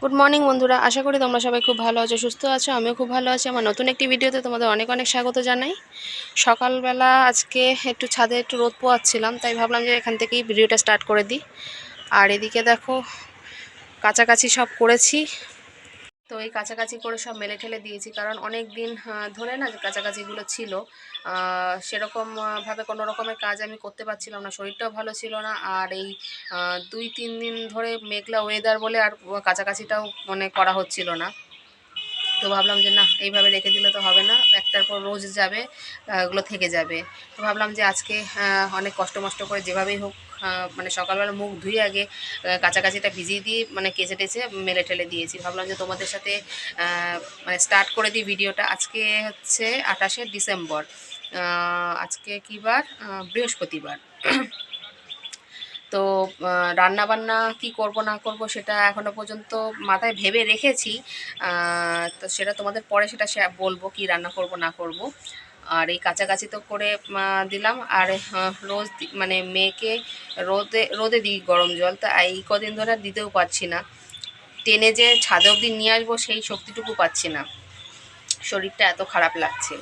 Good morning বন্ধুরা, আশা করি তোমরা সবাই খুব ভালো আছো, সুস্থ আছো। আমিও খুব ভালো আছি। আমার নতুন একটি ভিডিওতে তোমাদের অনেক অনেক স্বাগত জানাই। সকালবেলা আজকে একটু ছাদে একটু রোদ পোয়াচ্ছিলাম, তাই ভাবলাম যে এখান থেকেই ভিডিওটা স্টার্ট করে দিই। আর এদিকে দেখো, কাছাকাছি সব করেছি। তো এই কাছাকাছি করে সব মেলে ঠেলে দিয়েছি, কারণ অনেক দিন ধরে না যে কাছাকাছিগুলো ছিল, সেরকম ভাবে কোনো রকমের কাজ আমি করতে পারছিলাম না, শরীরটাও ভালো ছিল না। আর এই 2-3 দিন ধরে মেঘলা ওয়েদার বলে আর কাছাকাছিটাও মানে করা হচ্ছিল না। তো ভাবলাম যে না, এইভাবে রেখে দিলে তো হবে না, একটার পর রোজ যাবে, এগুলো থেকে যাবে। তো ভাবলাম যে আজকে অনেক কষ্ট মষ্ট করে যেভাবেই হোক, মানে সকালবেলা মুখ ধুয়ে আগে কাছাকাছিটা ভিজিয়ে দিয়ে মানে কেচে টেচে মেলে ঠেলে দিয়েছি। ভাবলাম যে তোমাদের সাথে মানে স্টার্ট করে দিই ভিডিওটা। আজকে হচ্ছে 28শে ডিসেম্বর। আজকে কী বার? বৃহস্পতিবার। তো রান্না বান্না কি করব না করব সেটা এখনো পর্যন্ত মাথায় ভেবে রেখেছি। তো সেটা তোমাদের পরে সেটা বলবো কি রান্না করব না করব। আর এই কাছাকাছি তো করে দিলাম। আর রোজ মানে মেয়েকে রোদে রোদে দিই গরম জল, তা এই কদিন ধরে আর দিতেও পারছি না। টেনে যে ছাদে অবধি নিয়ে আসবো সেই শক্তিটুকু পাচ্ছি না, শরীরটা এত খারাপ লাগছে।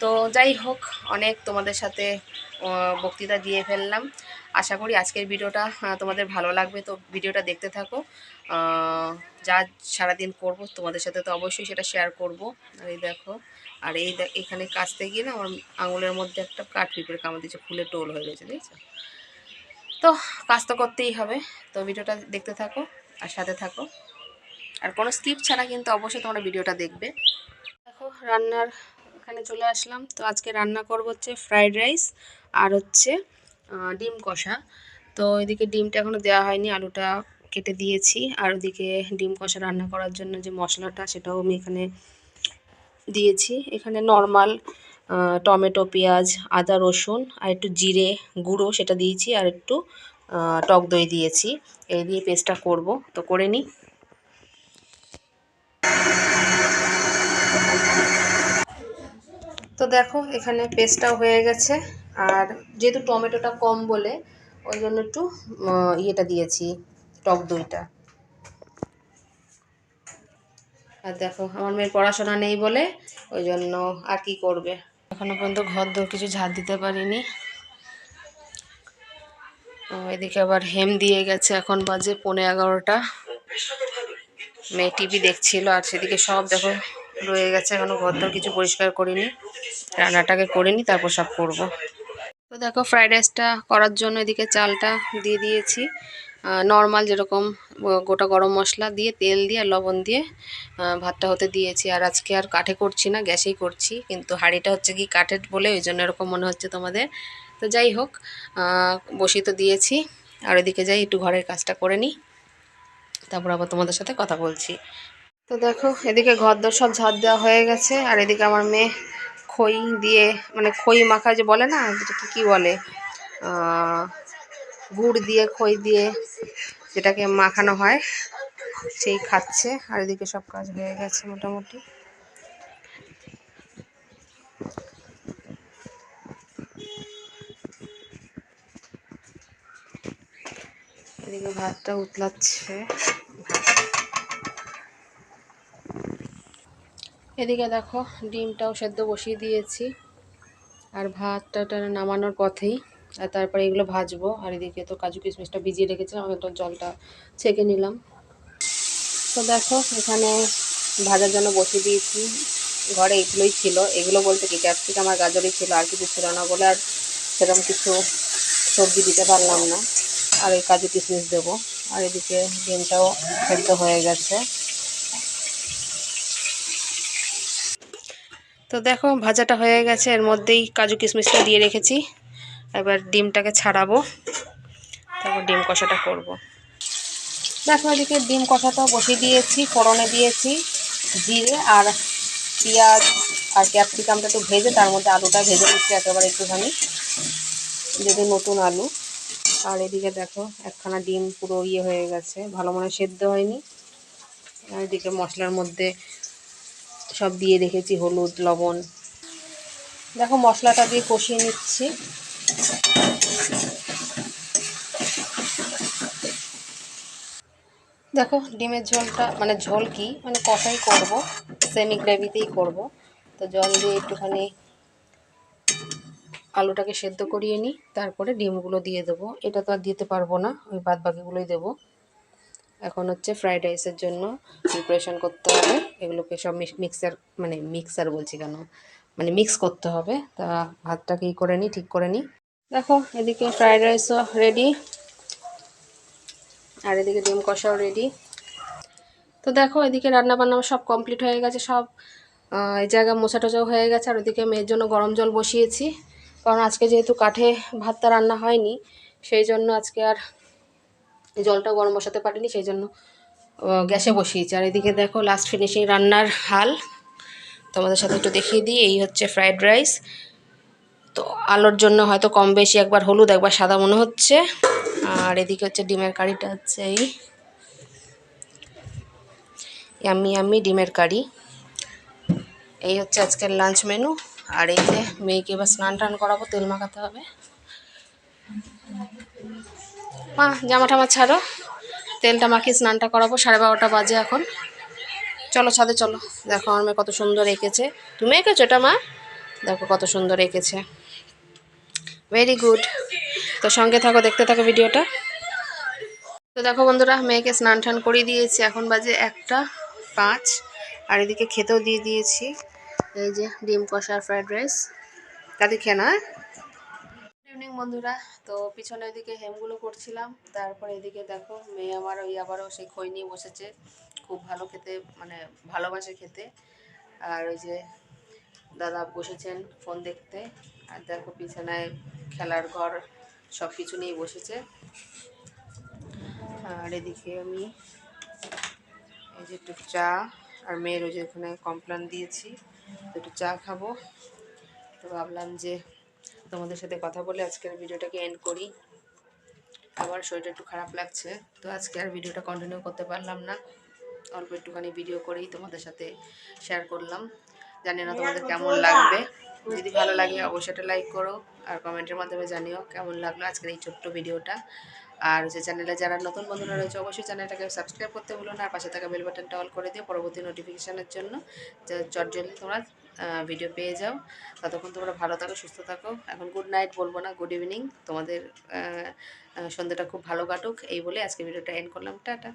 তো যাই হোক, অনেক তোমাদের সাথে বক্তৃতা দিয়ে ফেললাম। আশা করি আজকের ভিডিওটা তোমাদের ভালো লাগবে। তো ভিডিওটা দেখতে থাকো। যা সারাদিন করব তোমাদের সাথে তো অবশ্যই সেটা শেয়ার করব। আর এই দেখো, আর এই এখানে কাচতে গিয়ে না আমার আঙুলের মধ্যে একটা কাঠ পিঁপড়ে কামড় দিয়েছে, ফুলে টোল হয়ে গেছে, দেখছো? তো কাজ তো করতেই হবে। তো ভিডিওটা দেখতে থাকো আর সাথে থাকো, আর কোনো স্কিপ ছাড়া কিন্তু অবশ্যই তোমরা ভিডিওটা দেখবে। দেখো, রান্নার এখানে চলে আসলাম। তো আজকে রান্না করব হচ্ছে ফ্রাইড রাইস আর হচ্ছে ডিম কষা। তো এদিকে ডিমটা এখনও দেওয়া হয়নি, আলুটা কেটে দিয়েছি। আর ওদিকে ডিম কষা রান্না করার জন্য যে মশলাটা সেটাও আমি এখানে দিয়েছি। এখানে নর্মাল টমেটো, পেঁয়াজ, আদা, রসুন আর একটু জিরে গুঁড়ো সেটা দিয়েছি, আর একটু টক দই দিয়েছি। এই দিয়ে পেস্টটা করব, তো করে নিই। তো দেখো, এখানে পেস্টটাও হয়ে গেছে। আর যেহেতু টমেটোটা কম বলে ওই জন্য একটু ইয়েটা দিয়েছি, টক দইটা। আর দেখো, আমার মেয়ের পড়াশোনা নেই বলে ওই জন্য আর কি করবে, এখনো পর্যন্ত ঘর দোর কিছু ঝাড় দিতে পারিনি। এদিকে আবার হেম দিয়ে গেছে, এখন বাজে 11:15। মেয়ে টিভি দেখছিল, আর সেদিকে সব দেখো রয়ে গেছে, এখনো ঘর দোর কিছু পরিষ্কার করিনি। রান্নাটাকে করিনি, তারপর সব করব। তো দেখো, ফ্রাইড রাইসটা করার জন্য এদিকে চালটা দিয়ে দিয়েছি। নর্মাল যেরকম গোটা গরম মশলা দিয়ে, তেল দিয়ে, আর লবণ দিয়ে ভাতটা হতে দিয়েছি। আর আজকে আর কাঠে করছি না, গ্যাসেই করছি, কিন্তু হাঁড়িটা হচ্ছে কি কাঠের বলে ওই জন্য এরকম মনে হচ্ছে তোমাদের। তো যাই হোক, বসিয়ে তো দিয়েছি। আর এদিকে যাই একটু ঘরের কাজটা করে নিই, তারপর আবার তোমাদের সাথে কথা বলছি। তো দেখো, এদিকে ঘরদোর সব ঝাড় দেওয়া হয়ে গেছে। আর এদিকে আমার মেয়ে খই দিয়ে, মানে খই মাখা যে বলে না, যেটাকে কী বলে, গুড় দিয়ে খই দিয়ে যেটাকে মাখানো হয় সেই খাচ্ছে। আর এদিকে সব কাজ হয়ে গেছে মোটামুটি। এদিকে ভাতটা উতলাচ্ছে। এদিকে দেখো, ডিমটাও সেদ্ধ বসিয়ে দিয়েছি, আর ভাতটা নামানোর পথেই। আর তারপরে এগুলো ভাজবো। আর এদিকে তো কাজু কিশমিশটা ভিজিয়ে রেখেছিলাম, আমি তো জলটা ছেঁকে নিলাম। তো দেখো, এখানে ভাজার জন্য বসিয়ে দিয়েছি। ঘরে এগুলোই ছিল, এগুলো বলতে কি ক্যাপসিকাম আর গাজরই ছিল, আর কিছু ছিল না বলে আর সেরকম কিছু সবজি দিতে পারলাম না। আর এই কাজু কিশমিশ দেবো। আর এদিকে ডিমটাও সেদ্ধ হয়ে গেছে। তো দেখো, ভাজাটা হয়ে গেছে, এর মধ্যেই কাজু কিশমিশটা দিয়ে রেখেছি। এবার ডিমটাকে ছাড়াবো, তারপর ডিম কষাটা করব। দেখো, এদিকে ডিম কষাটাও বসিয়ে দিয়েছি, ফোড়নে দিয়েছি জিরে আর পেঁয়াজ আর ক্যাপসিকামটা একটু ভেজে তার মধ্যে আলুটা ভেজে নিচ্ছি একেবারে একটুখানি, যেহেতু নতুন আলু। আর এদিকে দেখো, একখানা ডিম পুরো ইয়ে হয়ে গেছে, ভালো মনে সেদ্ধ হয়নি। আর এদিকে মশলার মধ্যে সব দিয়ে রেখেছি, হলুদ, লবণ। দেখো, মশলাটা দিয়ে কষিয়ে নিচ্ছি। দেখো ডিমের ঝোলটা মানে ঝোল কি মানে কষাই করব, সেমি গ্রেভিতেই করব। তো জল দিয়ে একটুখানি আলুটাকে সেদ্ধ করিয়ে নিই, তারপরে ডিমগুলো দিয়ে দেবো। এটা তো আর দিতে পারবো না, ওই বাদ বাকিগুলোই দেবো। এখন হচ্ছে ফ্রাইড রাইসের জন্য প্রিপারেশন করতে হবে। এগুলোকে সব মিক্সার মানে মিক্সার বলছি কেন, মানে মিক্স করতে হবে। তা ভাতটাকে ই করে নিই, ঠিক করে নিই। দেখো এদিকে ফ্রাইড রাইসও রেডি, আর এদিকে ডিম কষাও রেডি। তো দেখো এদিকে রান্না বান্না সব কমপ্লিট হয়ে গেছে, সব এই জায়গা মোছা টোছাও হয়ে গেছে। আর ওদিকে মেয়ের জন্য গরম জল বসিয়েছি, কারণ আজকে যেহেতু কাঠে ভাতটা রান্না হয়নি, সেই জন্য আজকে আর জলটা গরম বসাতে পারিনি, সেই জন্য গ্যাসে বসিয়েছি। আর এদিকে দেখো লাস্ট ফিনিশিং রান্নার হাল তোমাদের সাথে একটু দেখিয়ে দিই। এই হচ্ছে ফ্রাইড রাইস। তো আলোর জন্য হয়তো কম বেশি, একবার হলুদ একবার সাদা মনে হচ্ছে। আর এদিকে হচ্ছে ডিমের কারিটা হচ্ছে এই ইয়াম্মি ইয়াম্মি ডিমের কারি। এই হচ্ছে আজকের লাঞ্চ মেনু। আর এই যে মেয়েকে এবার স্নান টান করাবো, তেল মাখাতে হবে। মা জামা টামা ছাড়ো, তেলটা মাখিয়ে স্নানটা করাবো। 12:30 বাজে এখন। চলো ছাদে চলো। দেখো আমার মেয়ে কত সুন্দর এঁকেছে। তুমি এঁকেছো এটা মা? দেখো কত সুন্দর এঁকেছে, ভেরি গুড। তো সঙ্গে থাকো, দেখতে থাকো ভিডিওটা। তো দেখো বন্ধুরা, মেয়েকে স্নান টান করিয়ে দিয়েছি, এখন বাজে 1:05। আর এদিকে খেতেও দিয়ে দিয়েছি। এই যে ডিম কষা ফ্রাইড রাইস, তাদের খেয়ে না। গুড ইভিনিং বন্ধুরা। তো পিছনের দিকে হেমগুলো করছিলাম, তারপরে এদিকে দেখো মেয়ে আমার ওই আবারও সেই খই নিয়ে বসেছে। খুব ভালো খেতে, মানে ভালোবাসে খেতে। আর ওই যে দাদা বসেছেন ফোন দেখতে। আর দেখো পিছনায় খেলার ঘর সব কিছু নিয়ে বসেছে। আর এদিকে আমি এই যে একটু চা, আর মেয়ের ওই যে এখানে কমপ্লেন দিয়েছি, একটু চা খাবো। তো ভাবলাম যে তোমাদের সাথে কথা বলে আজকের ভিডিওটাকে এন্ড করি। আমার শরীরটা একটু খারাপ লাগছে, তো আজকে আর ভিডিওটা কন্টিনিউ করতে পারলাম না। অল্প একটুখানি ভিডিও করেই তোমাদের সাথে শেয়ার করলাম। জানি না তোমাদের কেমন লাগবে। যদি ভালো লাগে অবশ্যই একটা লাইক করো, আর কমেন্টের মাধ্যমে জানিও কেমন লাগলো আজকের এই ছোট্ট ভিডিওটা। আর যে চ্যানেলে যারা নতুন বন্ধুরা রয়েছে অবশ্যই চ্যানেলটাকে সাবস্ক্রাইব করতে ভুলো না, আর পাশে থাকা বেল বাটনটা অল করে দিও পরবর্তী নোটিফিকেশানের জন্য, যে চটজলদি তোমরা ভিডিও পেয়ে যাও। ততক্ষণ তোমরা ভালো থাকো, সুস্থ থাকো। এখন গুড নাইট বলবো না, গুড ইভিনিং। তোমাদের সন্ধ্যাটা খুব ভালো কাটুক এই বলে আজকে ভিডিওটা এন্ড করলাম। টাটা।